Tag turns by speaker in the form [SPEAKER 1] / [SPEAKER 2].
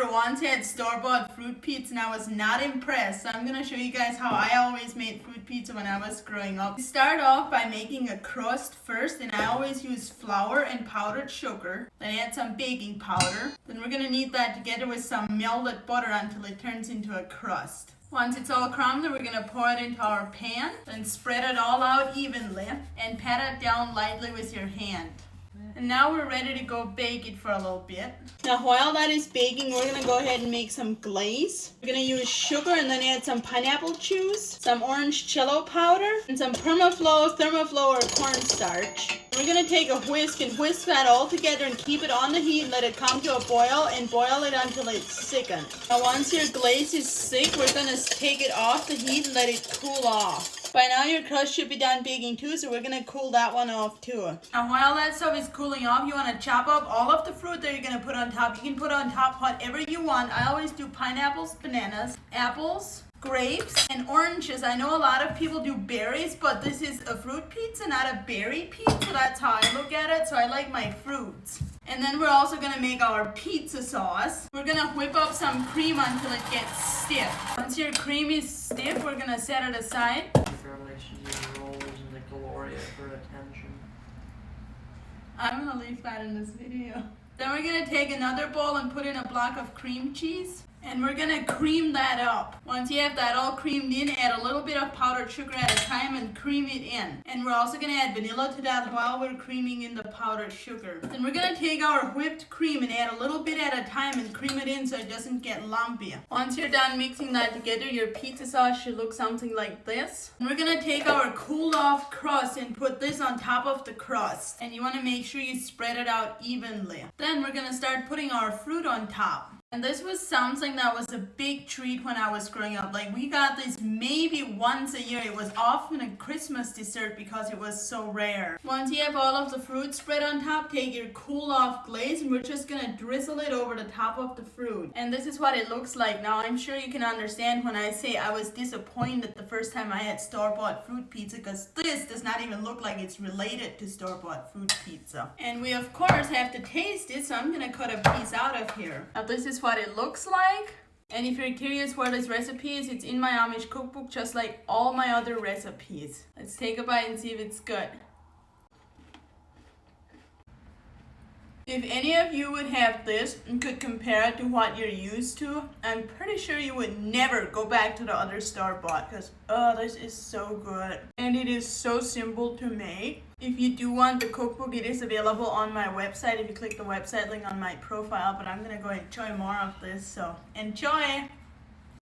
[SPEAKER 1] never once had store-bought fruit pizza and I was not impressed. So I'm going to show you guys how I always made fruit pizza when I was growing up. Start off by making a crust first, and I always use flour and powdered sugar. Then add some baking powder. Then we're going to knead that together with some melted butter until it turns into a crust. Once it's all crumbled, we're going to pour it into our pan. Then spread it all out evenly and pat it down lightly with your hand. And now we're ready to go bake it for a little bit. Now while that is baking, we're going to go ahead and make some glaze. We're going to use sugar and then add some pineapple juice, some orange cello powder, and some thermoflow or cornstarch. We're going to take a whisk and whisk that all together and keep it on the heat and let it come to a boil and boil it until it's thickened. Now once your glaze is thick, we're going to take it off the heat and let it cool off. By now your crust should be done baking too, so we're going to cool that one off too. Now while that stuff is cooling off, you want to chop up all of the fruit that you're going to put on top. You can put on top whatever you want. I always do pineapples, bananas, apples, grapes, and oranges. I know a lot of people do berries, but this is a fruit pizza, not a berry pizza. That's how I look at it, so I like my fruits. And then we're also going to make our pizza sauce. We're going to whip up some cream until it gets stiff. Once your cream is stiff, we're going to set it aside.
[SPEAKER 2] Rolls and the Gloria for attention.
[SPEAKER 1] I'm going to leave that in this video. Then we're going to take another bowl and put in a block of cream cheese. And we're going to cream that up. Once you have that all creamed in, add a little bit of powdered sugar at a time and cream it in. And we're also going to add vanilla to that while we're creaming in the powdered sugar. Then we're going to take our whipped cream and add a little bit at a time and cream it in so it doesn't get lumpy. Once you're done mixing that together, your pizza sauce should look something like this. And we're going to take our cooled off crust and put this on top of the crust. And you want to make sure you spread it out evenly. Then we're going to start putting our fruit on top. And this was something that was a big treat when I was growing up. Like, we got this maybe once a year. It was often a Christmas dessert because it was so rare. Once you have all of the fruit spread on top, take your cool off glaze and we're just gonna drizzle it over the top of the fruit. And this is what it looks like. Now, I'm sure you can understand when I say I was disappointed the first time I had store-bought fruit pizza, because this does not even look like it's related to store-bought fruit pizza. And we of course have to taste it, so I'm gonna cut a piece out of here. Now, this is what it looks like. And if you're curious where this recipe is, it's in my Amish cookbook, just like all my other recipes. Let's take a bite and see if it's good. If any of you would have this and could compare it to what you're used to, I'm pretty sure you would never go back to the other store-bought, because this is so good. And it is so simple to make. If you do want the cookbook, it is available on my website if you click the website link on my profile, but I'm gonna go enjoy more of this, so enjoy!